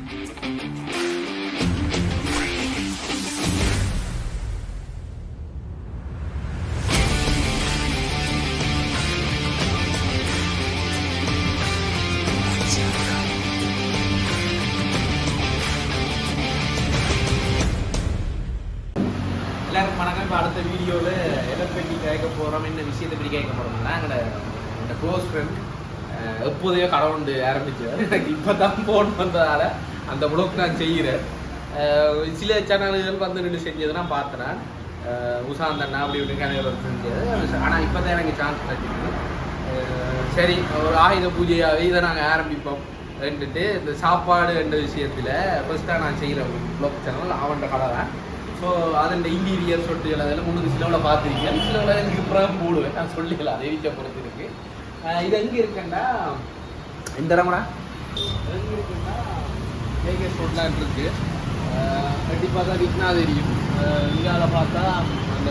எல்லாருக்கும் வணக்கம். இப்போ அடுத்த வீடியோவில் எதை பற்றி கேட்க போகிறோம், என்ன விஷயத்தை பற்றி கேட்க போகிறோம்னா, என்னோட க்ளோஸ் ஃப்ரெண்ட் எப்போதையோ கடவுண்டு ஆரம்பிச்சார். எனக்கு இப்போ தான் ஃபோன் வந்ததால் அந்த ப்ளாக் நான் செய்கிறேன். சில சேனல்கள் வந்து ரெண்டு செஞ்சது நான் பார்த்தேன். உஷாந்தண்ணா அப்படி இப்படி கணவர் செஞ்சது. ஆனால் இப்போ தான் எனக்கு சான்ஸ் கிடைச்சிருக்கு. சரி, ஒரு ஆயுத பூஜையாகவே இதை நாங்கள் ஆரம்பிப்போம் ரெண்டுட்டு. இந்த சாப்பாடு என்ற விஷயத்தில் ஃபர்ஸ்ட்டாக நான் செய்கிற ப்ளாக் சேனல் அவன்கிட்ட கடை தான். ஸோ அதன் இன்டீரியர் சொட்டுகள் அதெல்லாம் முன்னுக்கு சிலவில் பார்த்துருக்கேன், சிலவில் எனக்கு அப்புறம் போடுவேன். நான் சொல்லிக்கலாம், அதை வீட்டை பொறுத்து இருக்கு. இது எங்கே இருக்குன்னா இந்த இடம்டா எங்கே இருக்குன்னா கேகே சொட்லான் இருக்கு. கட்டி பார்த்தா விக்னா தெரியும். இங்கால பார்த்தா அந்த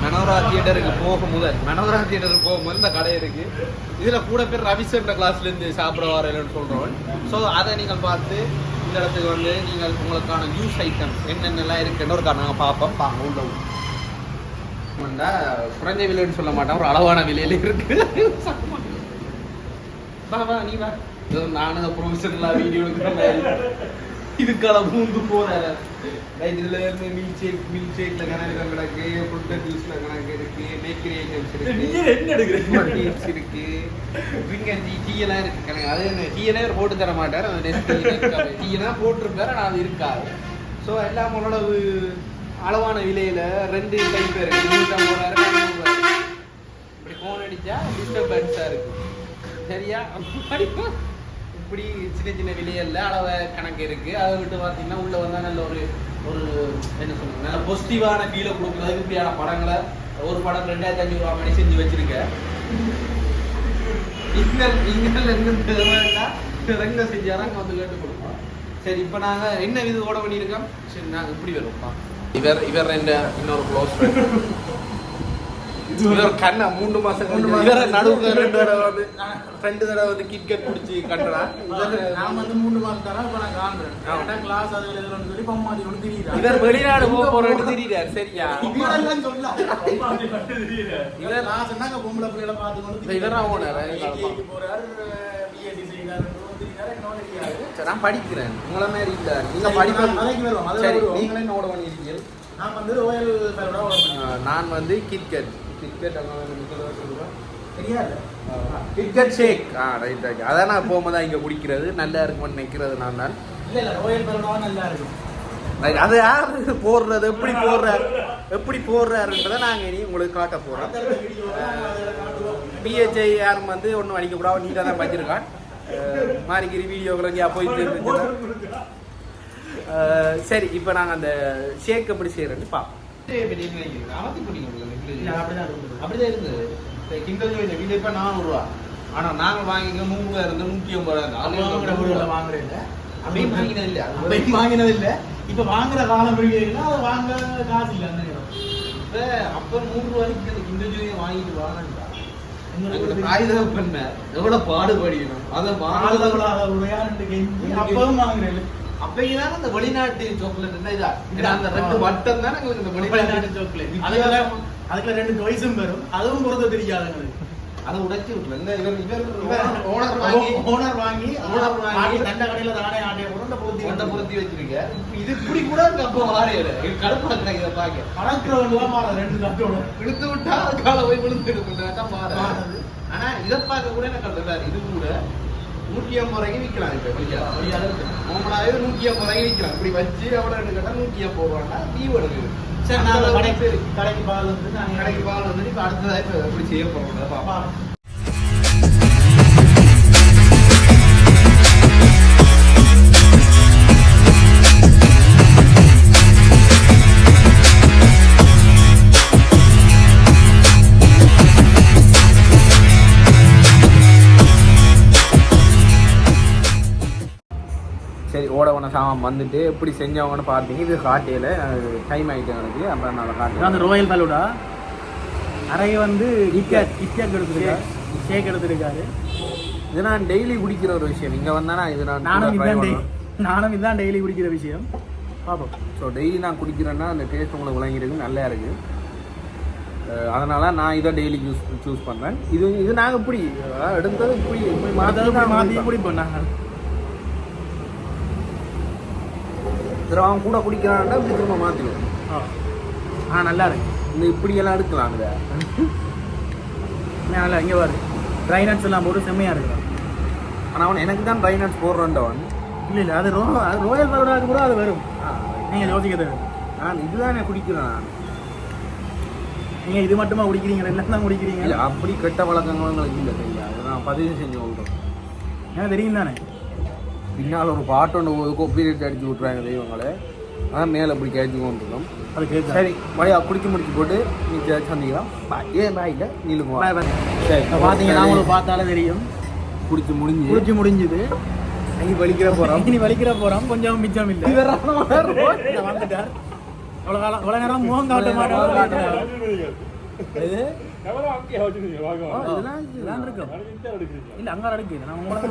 மனோரா தியேட்டருக்கு போகும்போது இந்த கடை இருக்கு. இதில் கூட பேர் ரவிசன்ற கிளாஸ்லேருந்து சாப்பிட வரலன்னு சொல்கிறோம். ஸோ அதை நீங்கள் பார்த்து இந்த இடத்துக்கு வந்து நீங்கள் உங்களுக்கான ஜூஸ் ஐட்டம் என்னென்னலாம் இருக்குன்னு ஒரு நாங்கள் பார்ப்போம். உள்ள குறைஞ்ச விலைன்னு சொல்ல மாட்டோம், ஒரு அளவான விலையில இருக்கு. நீ வா, நானும் ப்ரொஃபஷனலாக வீடியோ எடுக்கிற இதுக்கால பூந்து போகிறேன். இதுல இருந்து மில்க் ஷேக்ல கணக்கு கிடக்கு, ஃப்ரூட் ஜூஸ்ல கணக்கு இருக்கு, பேக்கரி ஐட்டம்ஸ் இருக்கு, இருக்கு, டீ எல்லாம் இருக்கு கணக்கு. அது டீ எல்லாம் போட்டு தர மாட்டார், டீ எல்லாம் போட்டிருப்பாரு, ஆனால் அது இருக்காது. ஸோ எல்லாம் ஓரளவு அளவான விலையில 2 டைப் இருக்கு. 150 இப்படி ஃபோன் அடிச்சா டிஸ்டர்பன்ஸா இருக்கு. சரியா, இப்படி சின்ன சின்ன விலையல்ல அளவை கணக்கு இருக்கு. அதை விட்டு பார்த்தீங்கன்னா உள்ள வந்தா நல்ல ஒரு என்ன சொல்லுங்க, நல்ல பாசிட்டிவான ஃபீலை கொடுக்குறது. இப்படியான படங்களை ஒரு படம் 2500 ரூபா மணி செஞ்சு வச்சிருக்கேன். ரெங்க செஞ்சாதான் அங்கே வந்து கேட்டு கொடுப்போம். சரி, இப்போ நாங்கள் என்ன இது ஓட பண்ணியிருக்கோம். சரி, நாங்கள் இப்படி வருவோம்ப்பா. இவர் இன்னொரு க்ளோஸ் ஃப்ரெண்ட். இவர் கண்ணா 3 மாசம் நடுவுல 2 தடவை வந்து 2 தடவை வந்து கிரிக்கெட் பிடிச்சி கட்டுறான். நான் வந்து 3 மாசம் தரேன். இப்போ நான் காண்றேன் கிளாஸ் அது எழுதுறேன்னு சொல்லி பம்மாதி ஒன்று தெரியுது. இவர் வெளிநாடு போறேன்னு தெரியுறாரு. சரியா, இவரெல்லாம் சொல்லலாம். இவர் நான் சொன்னாங்க பொம்பளை பிள்ளைகளை பார்த்து கொண்டு இவராக ஓனர் போறாரு, பிஎஸ்சி செய்யறாரு. நான் படிக்கிறேன், உங்களை மாதிரி இல்லை. நீங்க படிப்பேன். சரி, நீங்களே நோட பண்ணிருக்கீங்க. நான் வந்து ரோயல் நான் வந்து கிரிக்கெட் தெரியாது, கிரிக்கெட் ஷேக். Right right. அதான் நான் போகும்போது தான் இங்கே குடிக்கிறது நல்லா இருக்கும்னு நினைக்கிறது நான் தான். இல்லை ரோயல் பரோடா நல்லா இருக்கும். ரைட், அது யார் போடுறது, எப்படி போடுறாருன்றதை நாங்கள் இனி உங்களுக்கு காட்ட போகிறோம். பிஹெச்ஐ யாரும் வந்து ஒன்றும் அடிக்கக்கூடாது, நீட்டாக தான் வச்சிருக்கான். மாறிக்கிரி வீடியோக்கள் எங்கேயா போயிட்டு இருந்துச்சுன்னா. சரி, இப்போ நாங்கள் அந்த ஷேக் எப்படி செய்யறேன்னு பார்ப்போம். அப்படிதான் இருந்தது. வீடு இப்போ 400 ரூபா. ஆனால் நாங்கள் வாங்கிக்க 100 ரூபா இருந்து 150 ரூபா வாங்குறேன். அப்படியும் வாங்கினது இல்லை, அப்பயும் வாங்கினது இல்லை. இப்போ வாங்குற காலம் இருக்குன்னா அதை வாங்க காசு இல்லை. அந்த நேரம் இப்போ அப்போ 100 ரூபாய்க்கு அந்த கிண்டல் வாங்கிட்டு வாங்கிட்டா ஆயுதம் பண்ண எவ்வளோ பாடுபடிக்கணும். அதை அப்பவும் வாங்குறேன். அப்பதான் அந்த வெளிநாட்டு சாக்லேட் அந்த 2 வட்டம் தான் எங்களுக்கு இந்த வெளிநாட்டு சாக்லேட். அதுக்குள்ள 2 டொய்ஸும் வரும். அதுவும் பொறுத்த தெரியாது. அதை உடைச்சி விட்டுல ஓனர் வாங்கி தண்ட கடையில தானே ஆட்டைய பொருத்தி வச்சிருக்க. இது இப்படி கூட அப்போ மாறியது கடுப்பா கிடைக்கிற பாக்க கணக்குறவங்க 2 கட்டோட இழுத்து விட்டா கால போய் விழுந்து எடுத்துட்டா மாறாது. ஆனா இதை பார்க்க கூட எனக்கு அந்த இது கூட 150 ரூபாய்க்கு விற்கலாம். இப்போ நம்மளாவே 150 ரூபாய்க்கு விற்கலாம். இப்படி வச்சு எவ்வளோ கேட்டால் 150 ரூபாய்னா லீவ் எடுக்குது. சரி, நான் கடைக்கு பால் வந்து இப்போ அடுத்ததாக இப்போ எப்படி செய்ய போகிறோம் பாப்பா. சரி, ஓடவன சாமான் வந்துட்டு எப்படி செஞ்சவங்கன்னு பார்த்தீங்க. இது காட்டையில் டைம் ஆகிட்டு எனக்கு. அப்புறம் நான் காட்டுறேன். அந்த ரோயல் ஃபலூடா நிறைய வந்து கிட்கேட் எடுத்துருக்காரு, ஷேக் எடுத்துருக்காரு. இது நான் டெய்லி குடிக்கிற ஒரு விஷயம். இங்கே வந்தானா இது நானும் இதுதான் டெய்லி குடிக்கிற விஷயம். பார்ப்போம். ஸோ டெய்லி நான் குடிக்கிறேன்னா அந்த டேஸ்ட் உங்களுக்கு விளங்கிருக்கு, நல்லா இருக்குது. அதனால நான் இதை டெய்லி சூஸ் பண்ணுறேன். இது நாங்கள் இப்படி எடுத்தது இப்படி மாற்றி குடிப்போம் நாங்கள். அவன் கூட குடிக்கிறான்டா இப்படி திரும்ப மாற்றிடுவோம். நல்லா இருக்கு. இந்த இப்படியெல்லாம் எடுக்கலாம். நல்லா இங்கே வரு ட்ரை நட்ஸ் எல்லாம் போட்டு செம்மையாக இருக்கிறான். ஆனால் அவன் எனக்கு தான் ட்ரை நட்ஸ் போடுறேன்டவன். இல்லை அது ரோயல் பரோடாவுக்கு கூட அது வரும். நீங்கள் யோசிக்கிறது நான் இதுதானே குடிக்கிறேன். நான் நீங்கள் இது மட்டுமா குடிக்கிறீங்க? எல்லாம் தான் குடிக்கிறீங்க. இல்லை அப்படி கெட்ட வழக்கங்கள் எங்களுக்கு இல்லை. சரியா அதை நான் பதிவு செஞ்சு கொள்கிறோம். ஏன்னா தெரியும் தானே பின்னால் ஒரு பாட்டு ஒன்று கொப்பீரேட் அடிச்சு விட்றாங்க தெய்வங்களே. அதான் மேலே அப்படி கேட்டு கொண்டுருக்கோம். அது கேட்கு. சரி மழையா குடிச்சு முடிச்சு போட்டு நீ சந்திக்கலாம். பாய்ல நீளுங்க. சரி பார்த்தீங்கன்னா உங்களுக்கு பார்த்தாலே தெரியும். குடிச்சு முடிஞ்சுது. இனி வலிக்கிற போகிறோம். கொஞ்சம் மிச்சம் இல்லை. வந்துட்டார். அவ்வளோ நேரம் முகம் காட்ட மாட்டோம். இல்லை அங்கே அடிக்குது. நான் உங்களுக்கு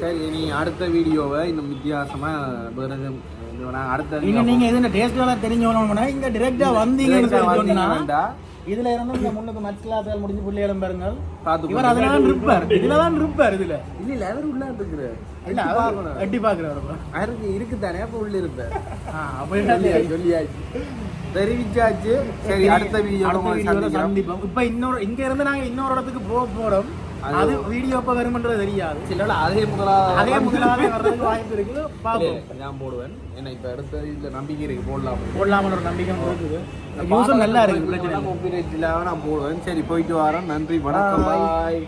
சரி நீ அடுத்த வீடியோவை இன்னும் வித்தியாசமாக அடுத்த நீங்கள் இது டேஸ்ட்லாம் தெரிஞ்சவனா இங்கே டிரெக்டாக வந்தீங்கன்னு சொன்னா இதுல இருந்து இந்த முன்னுக்கு மற்ற கிளாஸ்கள் முடிஞ்சு பிள்ளைகளும் பாருங்கள். இவர் அதெல்லாம் இருப்பார். இதுலதான் இருப்பார். இதுல இல்ல அவர் உள்ள இருக்கிறார். இல்ல எட்டி பாக்குறாரு இருக்குதானே அப்ப உள்ள இருப்பார். சொல்லியாச்சு தெரிவிச்சாச்சு. சரி அடுத்த வீடியோல சந்திப்போம். இப்ப இங்க இருந்து நாங்க இன்னொரு இடத்துக்கு போறோம். அது வீடியோ எப்ப வரும்ன்றது தெரியாது. சில அதே முதலாவது வர்றதுக்கு வாய்ப்பு இருக்குது. பாப்போம். நான் போடுவேன். ஏன்னா இப்ப அடுத்த இதுல நம்பிக்கை இருக்கு. போடலாம்னு ஒரு நம்பிக்கை இருக்குது. யூஸும் நல்லா இருக்கு. நான் போடுவேன். சரி போயிட்டு வரேன். நன்றி, வணக்கம், பாய்.